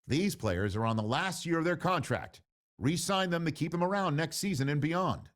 These players are on the last year of their contract. Re-sign them to keep them around next season and beyond.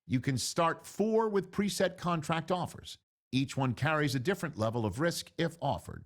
You can start 4 with preset contract offers. Each one carries a different level of risk if offered.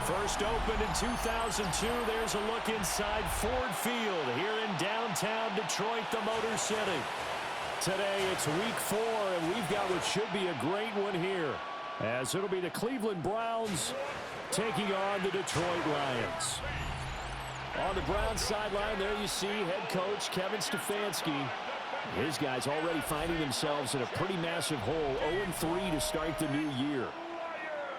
First opened in 2002, there's a look inside Ford Field here in downtown Detroit, the Motor City. Today, it's week 4, and we've got what should be a great one here, as it'll be the Cleveland Browns taking on the Detroit Lions. On the Browns sideline, there you see head coach Kevin Stefanski His guys already finding themselves in a pretty massive hole, 0-3 to start the new year.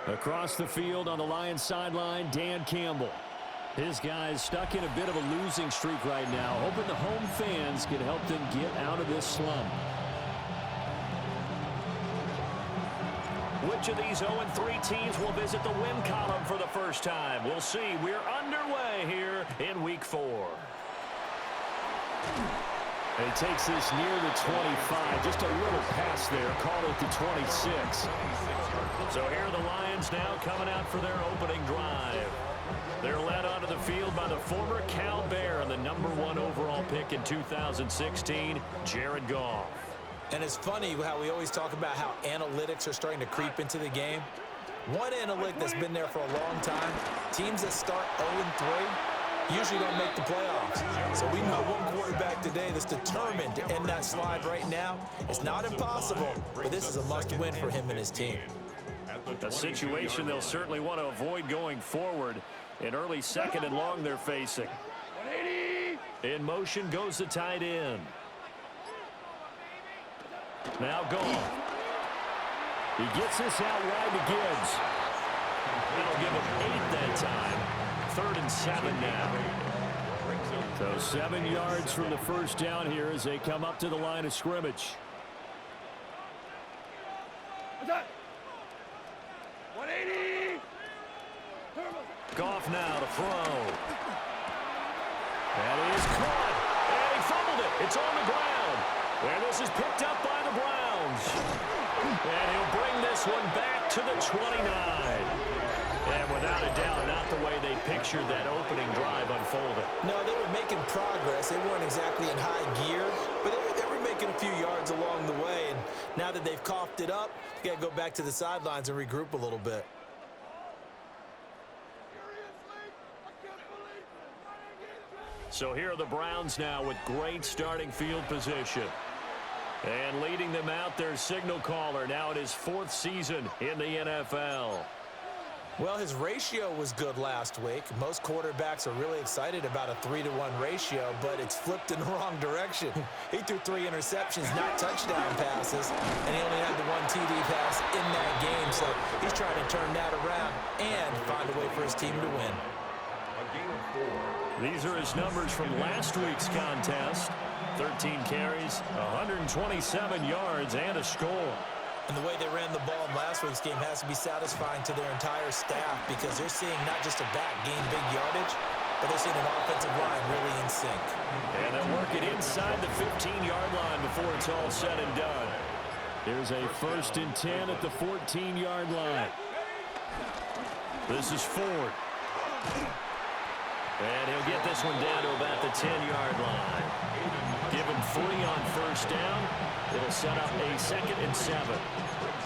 Across the field on the Lions sideline, Dan Campbell. His guys stuck in a bit of a losing streak right now, hoping the home fans can help them get out of this slump. Which of these 0-3 teams will visit the win column for the first time? We'll see. We're underway here in Week 4. And he takes this near the 25. Just a little pass there. Call it the 26. So here are the Lions now coming out for their opening drive. They're led onto the field by the former Cal Bear and the #1 overall pick in 2016, Jared Goff. And it's funny how we always talk about how analytics are starting to creep into the game. One analytic that's been there for a long time, teams that start 0-3 usually don't make the playoffs. So we know one quarterback today that's determined to end that slide right now. It's not impossible, but this is a must-win for him and his team. A situation they'll certainly want to avoid going forward. An early 2nd and long they're facing. In motion goes the tight end. Now Goff. He gets this out wide to Gibbs. That'll give him 8 that time. 3rd and 7 now. So 7 yards from the first down here as they come up to the line of scrimmage. Goff now to throw. And he is caught. And he fumbled it. It's on the ground. And this is picked up by the Browns. And he'll bring this one back to the 29. And without a doubt, not the way they pictured that opening drive unfolded. No, they were making progress. They weren't exactly in high gear, but they were making a few yards along the way. And now that they've coughed it up, you got to go back to the sidelines and regroup a little bit. So here are the Browns now with great starting field position. And leading them out, their signal caller now in his 4th season in the NFL. Well, his ratio was good last week. Most quarterbacks are really excited about a 3-to-1 ratio, but it's flipped in the wrong direction. He threw 3 interceptions, not touchdown passes, and he only had the 1 TD pass in that game. So he's trying to turn that around and find a way for his team to win. These are his numbers from last week's contest. 13 carries, 127 yards, and a score. And the way they ran the ball in last week's game has to be satisfying to their entire staff because they're seeing not just a back gain big yardage, but they're seeing an offensive line really in sync. And they'll work it inside the 15-yard line before it's all said and done. There's a 1st and 10 at the 14-yard line. This is Ford. And he'll get this one down to about the 10-yard line. Give him 3 on first down. It'll set up a 2nd and 7.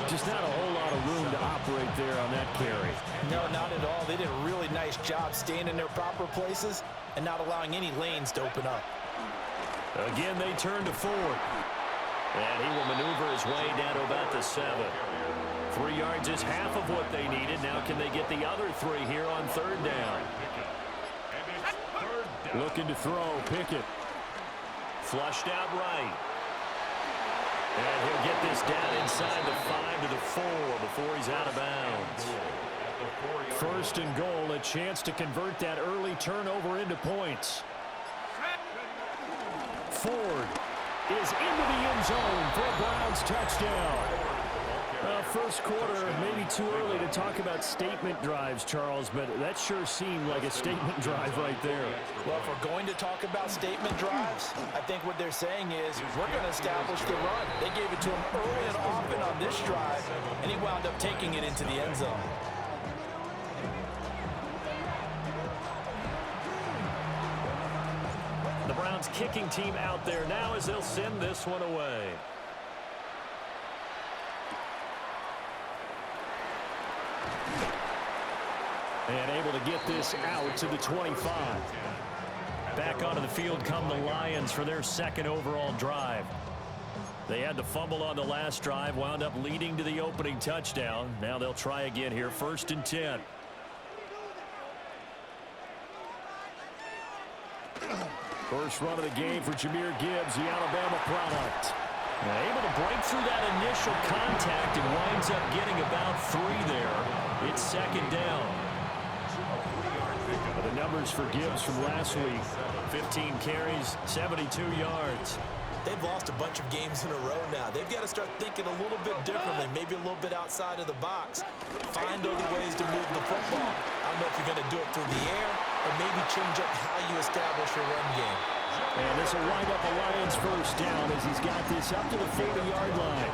Just not a whole lot of room to operate there on that carry. No, not at all. They did a really nice job staying in their proper places and not allowing any lanes to open up. Again, they turn to Ford. And he will maneuver his way down to about the 7. 3 yards is half of what they needed. Now can they get the other 3 here on 3rd down? Looking to throw, Pickett. Flushed out right. And he'll get this down inside the 5 to the 4 before he's out of bounds. 1st and goal, a chance to convert that early turnover into points. Ford is into the end zone for a Browns touchdown. Well, first quarter, maybe too early to talk about statement drives, Charles, but that sure seemed like a statement drive right there. Well, if we're going to talk about statement drives, I think what they're saying is we're going to establish the run. They gave it to him early and often on this drive, and he wound up taking it into the end zone. The Browns kicking team out there now as they'll send this one away. And able to get this out to the 25. Back onto the field come the Lions for their 2nd overall drive. They had the fumble on the last drive, wound up leading to the opening touchdown. Now they'll try again here, 1st and 10. First run of the game for Jahmyr Gibbs, the Alabama product. Able to break through that initial contact and winds up getting about 3 there. It's second down. The numbers for Gibbs from last week: 15 carries, 72 yards. They've lost a bunch of games in a row now. They've got to start thinking a little bit differently, maybe a little bit outside of the box. Find other ways to move the football. I don't know if you're going to do it through the air or maybe change up how you establish your run game. And this will wind up a Lions first down as he's got this up to the 40-yard line.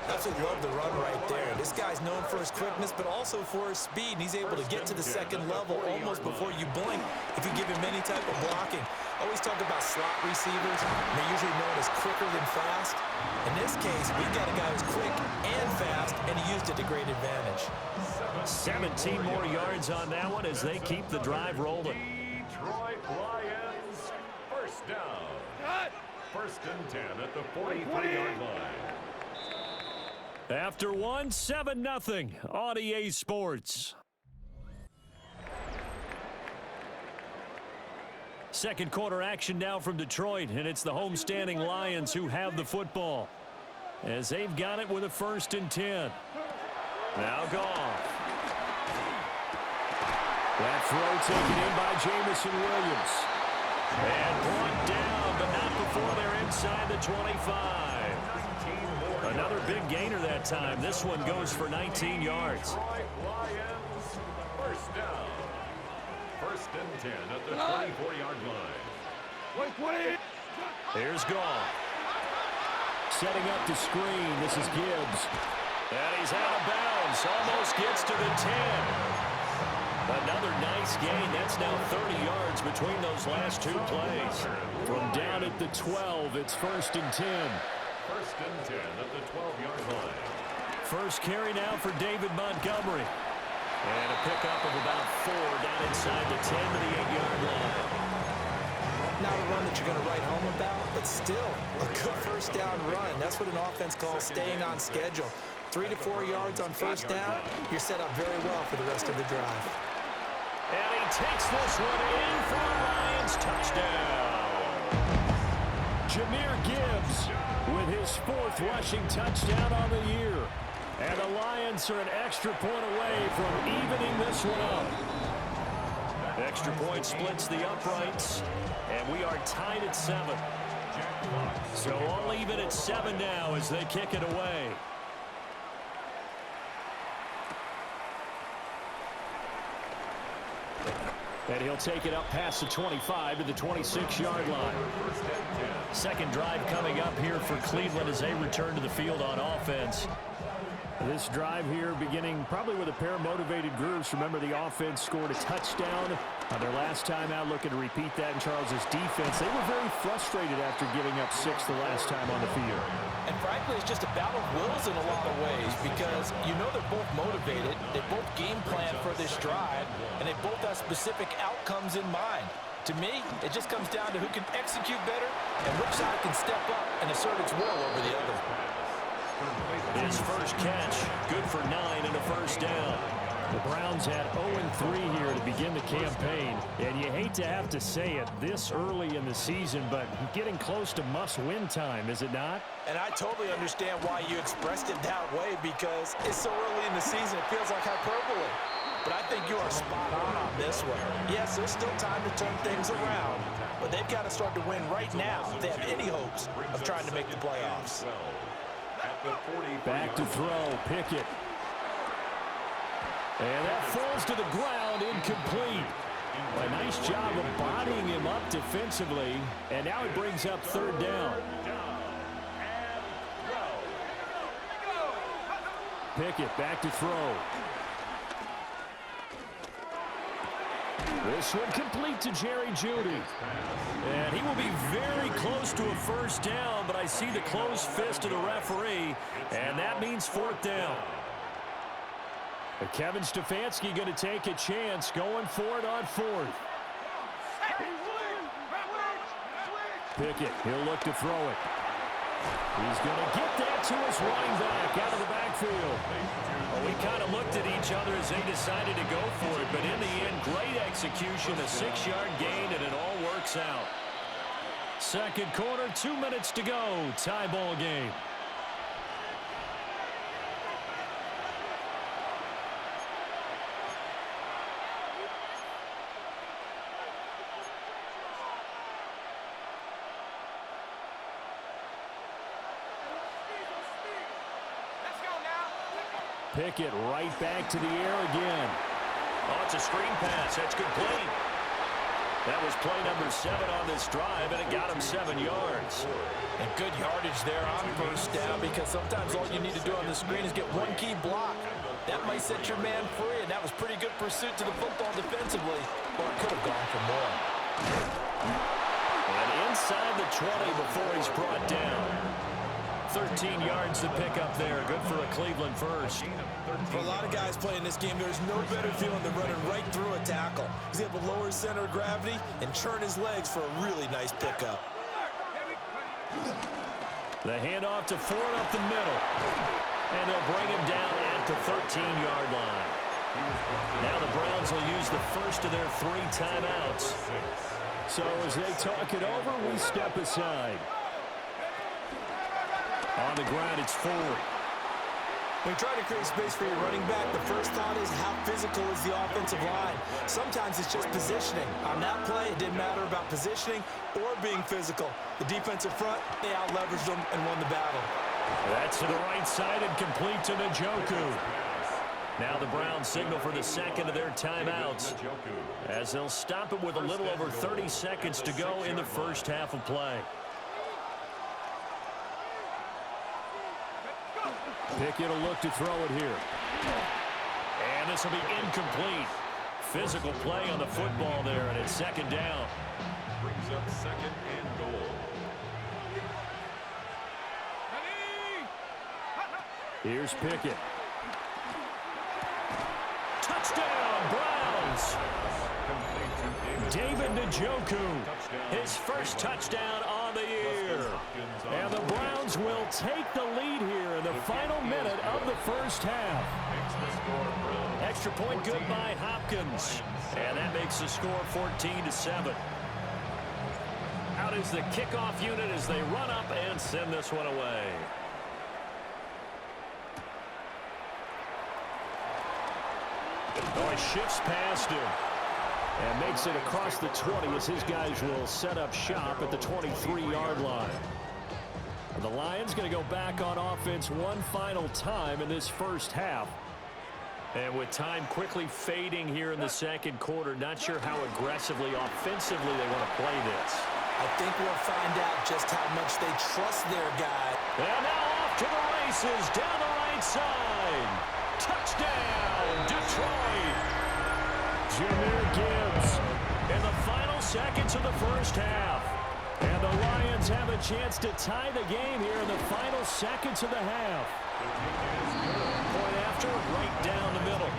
Absolutely love the run right there. This guy's known for his quickness, but also for his speed. And he's able to get to the second level almost before you blink if you give him any type of blocking. Always talk about slot receivers. They're usually known as quicker than fast. In this case, we've got a guy who's quick and fast, and he used it to great advantage. 17 more yards on that one as they keep the drive rolling. Detroit Lions, first down. First and 10 at the 43-yard line. After one, 7-0 on EA Sports. Second quarter action now from Detroit, and it's the homestanding Lions who have the football as they've got it with a 1st and 10. Now Goff. That throw taken in by Jamison Williams. And brought down, but not before they're inside the 25. Another big gainer that time. This one goes for 19 yards. Lions, first down. First and 10 at the 24-yard line. Here's Goff. Setting up the screen. This is Gibbs. And he's out of bounds. Almost gets to the 10. Another nice gain. That's now 30 yards between those last two plays. From down at the 12, it's 1st and 10. First and 10 at the 12-yard line. First carry now for David Montgomery. And a pickup of about 4 down inside the 10 to the 8-yard line. Not a run that you're going to write home about, but still a good first down run. That's what an offense calls staying on schedule. 3 to 4 yards on first down, you're set up very well for the rest of the drive. And he takes this one in for a Lions touchdown. Jahmyr Gibbs with his 4th rushing touchdown on the year. And the Lions are an extra point away from evening this one up. Extra point splits the uprights, and we are tied at 7. So all even at 7 now as they kick it away. And he'll take it up past the 25 to the 26-yard line. Second drive coming up here for Cleveland as they return to the field on offense. This drive here beginning probably with a pair of motivated groups. Remember, the offense scored a touchdown on their last time out, looking to repeat that in Charles's defense. They were very frustrated after giving up 6 the last time on the field. And frankly, it's just a battle of wills in a lot of ways because you know they're both motivated, they both game plan for this drive, and they both have specific outcomes in mind. To me, it just comes down to who can execute better and which side can step up and assert its will over the other. His first catch, good for 9 and a first down. The Browns had 0-3 here to begin the campaign, and you hate to have to say it this early in the season, but getting close to must-win time, is it not? And I totally understand why you expressed it that way because it's so early in the season, it feels like hyperbole. But I think you are spot on this one. Yes, there's still time to turn things around, but they've got to start to win right now if they have any hopes of trying to make the playoffs. Back to throw, Pickett. And that falls to the ground, incomplete. A nice job of bodying him up defensively, and now it brings up 3rd down. Pickett back to throw. This one complete to Jerry Jeudy. And he will be very close to a first down, but I see the closed fist of the referee, and that means 4th down. But Kevin Stefanski going to take a chance going for it on 4th. Pickett, he'll look to throw it. He's going to get that to his running back out of the backfield. Well, we kind of looked at each other as they decided to go for it, but in the end, great execution, a 6-yard gain, and it all worked kicks out. Second quarter, 2 minutes to go. Tie ball game. Pickett right back to the air again. Oh, it's a screen pass. That's complete. That was play number 7 on this drive, and it got him 7 yards. And good yardage there on first down, because sometimes all you need to do on the screen is get one key block. That might set your man free, and that was pretty good pursuit to the football defensively, or it could have gone for more. And inside the 20 before he's brought down. 13 yards to pick up there. Good for a Cleveland first. For a lot of guys playing this game, there's no better feeling than running right through a tackle. He's able to lower his center of gravity and churn his legs for a really nice pickup. The handoff to Ford up the middle. And they'll bring him down at the 13-yard line. Now the Browns will use the first of their 3 timeouts. So as they talk it over, we step aside. On the ground, it's Ford. When you try to create space for your running back, the first thought is how physical is the offensive line. Sometimes it's just positioning. On that play, it didn't matter about positioning or being physical. The defensive front, they out-leveraged them and won the battle. That's to the right side and complete to Njoku. Now the Browns signal for the second of their timeouts, as they'll stop it with a little over 30 seconds to go in the first half of play. Pickett will look to throw it here. And this will be incomplete. Physical play on the football there, and it's second down. Brings up second and goal. Here's Pickett. Touchdown, Browns! David Njoku, his first touchdown on the year. And the Browns will take the lead here in the final minute of the first half. Extra point good by Hopkins. And that makes the score 14-7. Out is the kickoff unit as they run up and send this one away. Oh, he shifts past him. And makes it across the 20 as his guys will set up shop at the 23-yard line. The Lions going to go back on offense one final time in this first half. And with time quickly fading here in the second quarter, not sure how aggressively, offensively they want to play this. I think we'll find out just how much they trust their guy. And now off to the races down the right side. Touchdown, Detroit. Jahmyr Gibbs in the final seconds of the first half. And the Lions have a chance to tie the game here in the final seconds of the half. Point after, right down the middle.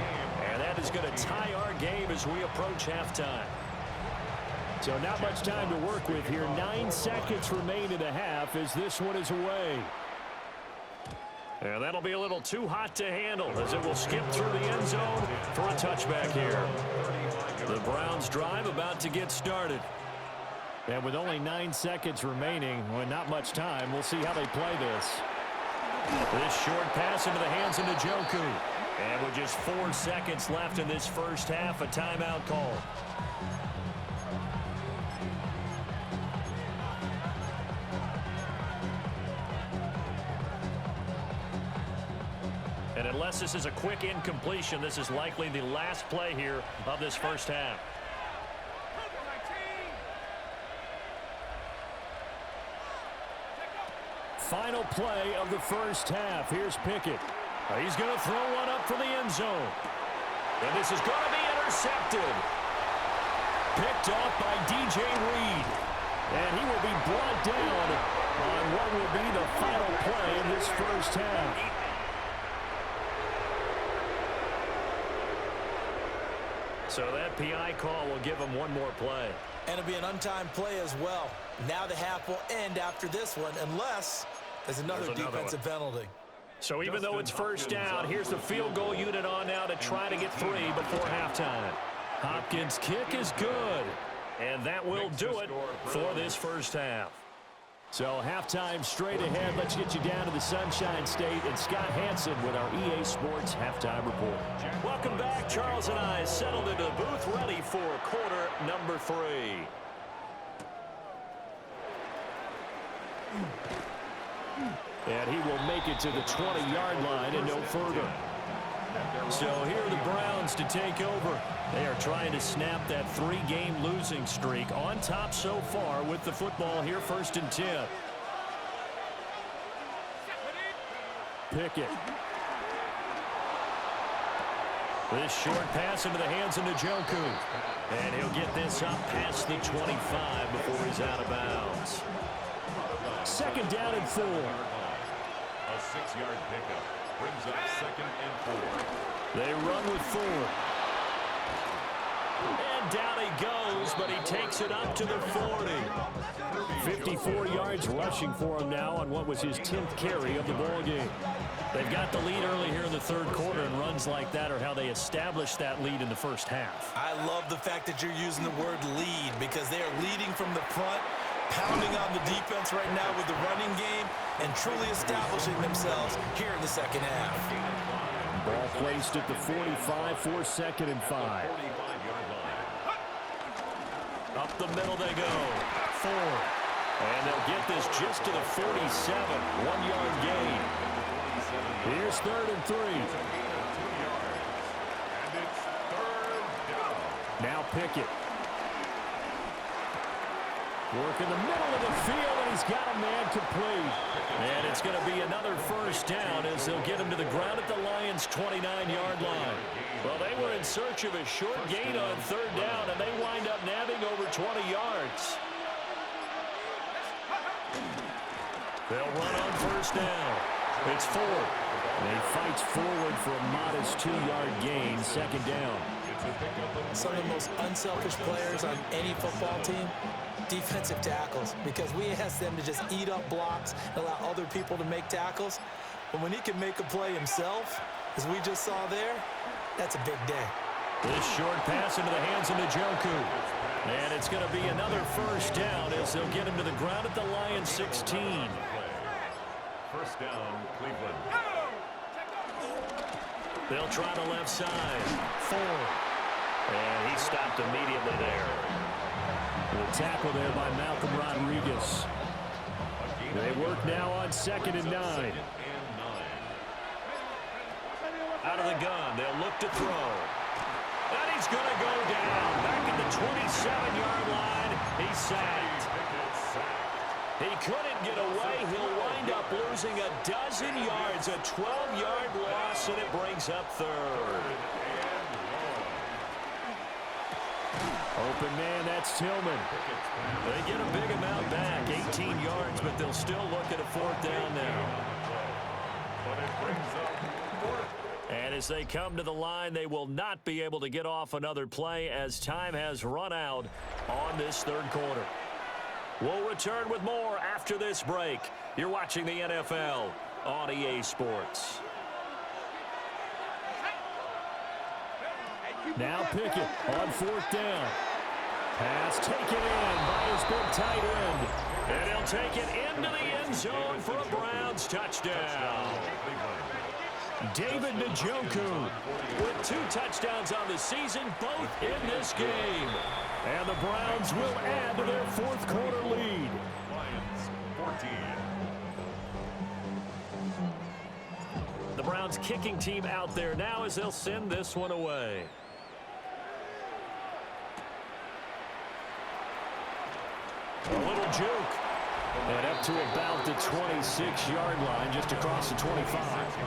And that is going to tie our game as we approach halftime. So not much time to work with here. 9 seconds remain in the half as this one is away. And that'll be a little too hot to handle as it will skip through the end zone for a touchback here. The Browns drive about to get started. And with only 9 seconds remaining, well, not much time, we'll see how they play this. This short pass into the hands of Njoku. And with just 4 seconds left in this first half, a timeout call. And unless this is a quick incompletion, this is likely the last play here of this first half. Final play of the first half. Here's Pickett. He's going to throw one up for the end zone. And this is going to be intercepted. Picked off by DJ Reed. And he will be brought down on what will be the final play of this first half. So that PI call will give him one more play. And it'll be an untimed play as well. Now the half will end after this one, unless there's another defensive penalty. So even though it's first down, here's the field goal unit on now to try to get 3 before halftime. Hopkins' kick is good. And that will do it for this first half. So halftime straight ahead. Let's get you down to the Sunshine State and Scott Hansen with our EA Sports halftime report. Welcome back. Charles and I settled into the booth ready for quarter number 3. And he will make it to the 20-yard line and no further. So here are the Browns to take over. They are trying to snap that 3-game losing streak, on top so far with the football here, 1st and 10. Pickett. This short pass into the hands of Njoku. And he'll get this up past the 25 before he's out of bounds. 2nd down and 4. A 6-yard pickup brings up 2nd and 4. They run with 4. And down he goes, but he takes it up to the 40. 54 yards rushing for him now on what was his 10th carry of the ball game. They've got the lead early here in the 3rd quarter, and runs like that are how they established that lead in the first half. I love the fact that you're using the word lead, because they are leading from the front, pounding on the defense right now with the running game, and truly establishing themselves here in the 2nd half. Ball placed at the 45 for 2nd and 5. Up the middle they go. 4. And they'll get this just to the 47. 1-yard gain. Here's 3rd and 3. Now Pickett. Work in the middle of the field, and he's got a man complete. And it's going to be another 1st down as they'll get him to the ground at the Lions' 29-yard line. Well, they were in search of a short gain on 3rd down, and they wind up nabbing over 20 yards. They'll run on 1st down. It's 4. And he fights forward for a modest 2-yard gain, 2nd down. Some of the most unselfish players on any football team, defensive tackles, because we ask them to just eat up blocks and allow other people to make tackles. But when he can make a play himself, as we just saw there, that's a big day. This short pass into the hands of Njoku. And it's going to be another 1st down as they'll get him to the ground at the Lions' 16. 1st down, Cleveland. They'll try the left side. 4. And he stopped immediately there. The tackle there by Malcolm Rodriguez. They work now on 2nd and 9. Out of the gun, they'll look to throw. And he's going to go down. Back at the 27-yard line. He's sacked. He couldn't get away. He'll wind up losing a dozen yards. A 12-yard loss, and it brings up 3rd. Open man, that's Tillman. They get a big amount back, 18 yards, but they'll still look at a 4th down now. And as they come to the line, they will not be able to get off another play as time has run out on this 3rd quarter. We'll return with more after this break. You're watching the NFL on EA Sports. Now Pickett on 4th down. Pass taken in by his big tight end. And he'll take it into the end zone for a Browns touchdown. David Njoku with 2 touchdowns on the season, both in this game. And the Browns will add to their 4th quarter lead. Lions 14. The Browns kicking team out there now as they'll send this one away. A little juke. And up to about the 26-yard line, just across the 25.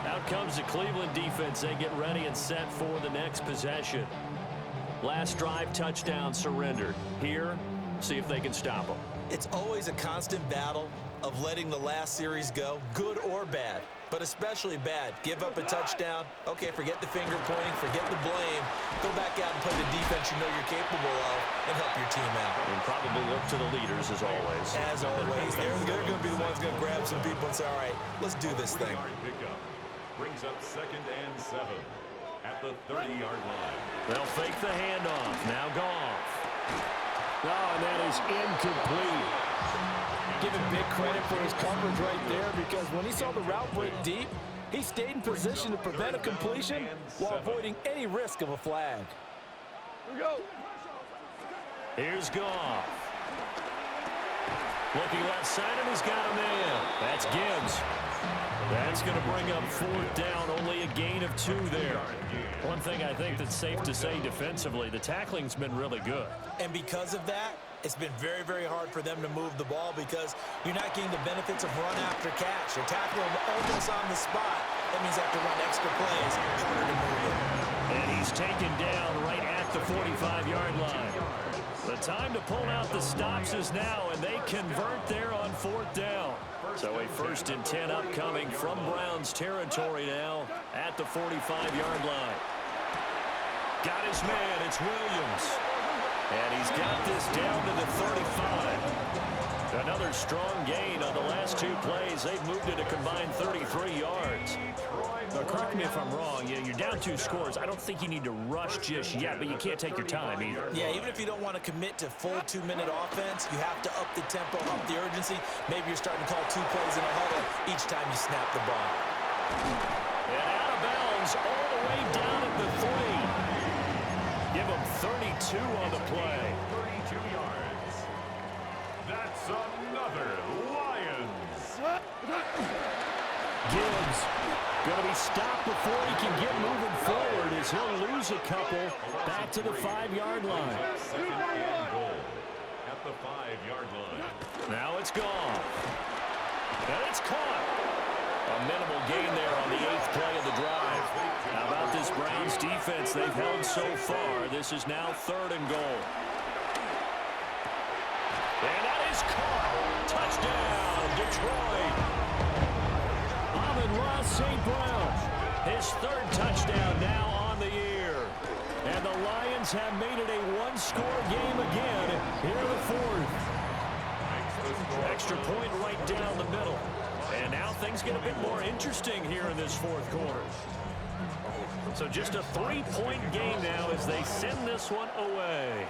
Out comes the Cleveland defense. They get ready and set for the next possession. Last drive, touchdown surrendered. Here, see if they can stop them. It's always a constant battle of letting the last series go, good or bad, but especially bad. Give up a touchdown. Okay, forget the finger pointing, forget the blame. Go back out and play the defense you know you're capable of and help your team out. And probably look to the leaders as always. As always. They're going to be the ones going to grab some people and say, all right, let's do this thing. Pickup brings up 2nd and 7 at the 30-yard line. They'll fake the handoff. Now Goff. Oh, and that is incomplete. Give him big credit for his coverage right there, because when he saw the route break deep, he stayed in position to prevent a completion while avoiding any risk of a flag. Here we go. Here's Goff. Looking left side, and he's got a man. That's Gibbs. That's going to bring up fourth down. Only a gain of 2 there. One thing I think that's safe to say defensively, the tackling's been really good. And because of that, it's been very, very hard for them to move the ball, because you're not getting the benefits of run after catch. You're tackling almost on the spot. That means they have to run extra plays, harder to move it. And he's taken down right at the 45-yard line. The time to pull out the stops is now, and they convert there on fourth down. So a 1st and 10 upcoming from Browns territory now at the 45-yard line. Got his man, it's Williams. And he's got this down to the 35. Another strong gain on the last 2 plays. They've moved it a combined 33 yards. Now, correct me if I'm wrong. You're down 2 scores. I don't think you need to rush just yet, but you can't take your time either. Yeah, even if you don't want to commit to full 2-minute offense, you have to up the tempo, up the urgency. Maybe you're starting to call 2 plays in a huddle each time you snap the ball. And out of bounds all the way down at the 3. Give them 32 on the play. 32 yards. That's another Lions. Gibbs going to be stopped before he can get moving forward, as he'll lose a couple back to the 5-yard line. Second and goal at the 5-yard line. Now it's gone. And it's caught. A minimal gain there on the 8th play of the drive. How about this Browns defense they've held so far? This is now 3rd and goal. And that is caught. Touchdown, Detroit. Amon-Ra St. Brown, his 3rd touchdown now on the year. And the Lions have made it a 1-score game again here in the 4th. Extra point right down the middle. And now things get a bit more interesting here in this 4th quarter. So just a 3-point game now as they send this one away.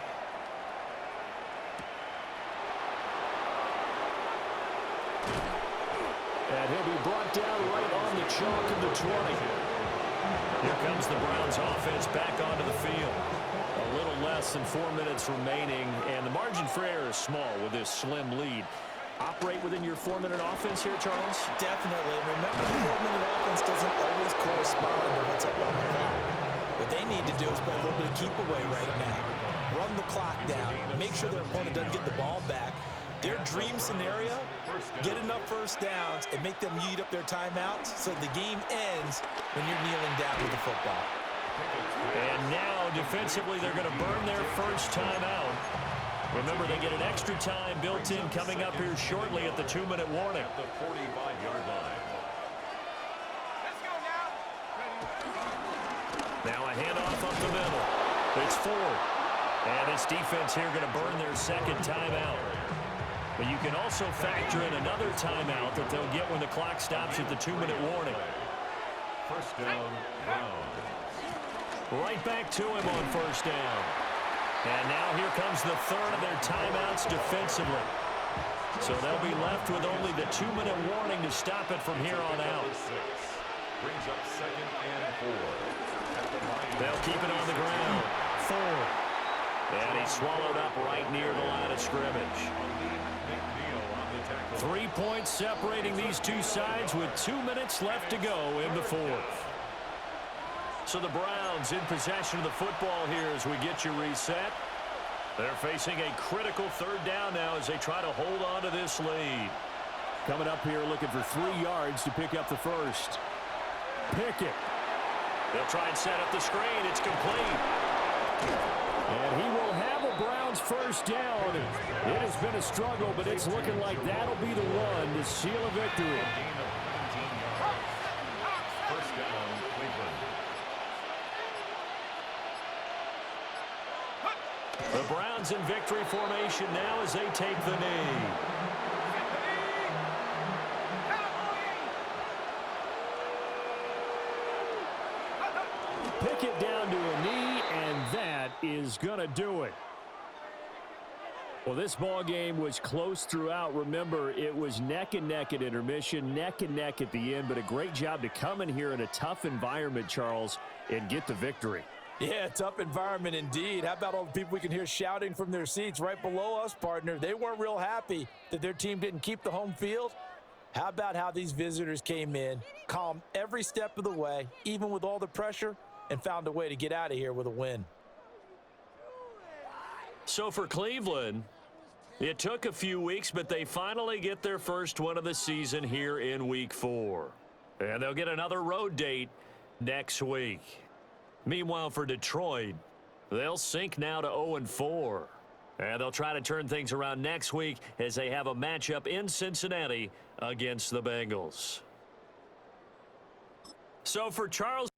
And he'll be brought down right on the chalk of the 20. Here comes the Browns offense back onto the field. A little less than 4 minutes remaining, and the margin for error is small with this slim lead. Operate within your 4-minute offense here, Charles? Definitely. Remember, the 4-minute offense doesn't always correspond to what's up on the clock. What they need to do is play a little bit of keep away right now. Run the clock down. Make sure their opponent doesn't get the ball back. Their dream scenario, get enough first downs and make them eat up their timeouts so the game ends when you're kneeling down with the football. And now, defensively, they're going to burn their first timeout. Remember, they get an extra time built in coming up here shortly at the 2-minute warning. The 45-yard line. Let's go now. Now a handoff up the middle. It's Ford. And this defense here going to burn their second timeout. But you can also factor in another timeout that they'll get when the clock stops at the 2-minute warning. First down, Browns. Right back to him on first down. And now here comes the 3rd of their timeouts defensively. So they'll be left with only the 2-minute warning to stop it from here on out. Brings up 2nd and 4. They'll keep it on the ground. Ford. And he's swallowed up right near the line of scrimmage. 3 points separating these two sides with 2 minutes left to go in the 4th. So the Browns in possession of the football here as we get you reset. They're facing a critical 3rd down now as they try to hold on to this lead. Coming up here looking for 3 yards to pick up the first. Pickett. They'll try and set up the screen. It's complete. And he will have a Browns first down. It has been a struggle, but it's looking like that'll be the one to seal a victory. First down, Cleveland. The Browns in victory formation now as they take the knee. Pickett down to a knee, and that is going to do it. Well, this ball game was close throughout. Remember, it was neck and neck at intermission, neck and neck at the end, but a great job to come in here in a tough environment, Charles, and get the victory. Yeah, tough environment indeed. How about all the people we can hear shouting from their seats right below us, partner? They weren't real happy that their team didn't keep the home field. How about how these visitors came in, calm every step of the way, even with all the pressure, and found a way to get out of here with a win. So for Cleveland, it took a few weeks, but they finally get their first win of the season here in Week 4. And they'll get another road date next week. Meanwhile, for Detroit, they'll sink now to 0-4. And they'll try to turn things around next week as they have a matchup in Cincinnati against the Bengals. So for Charles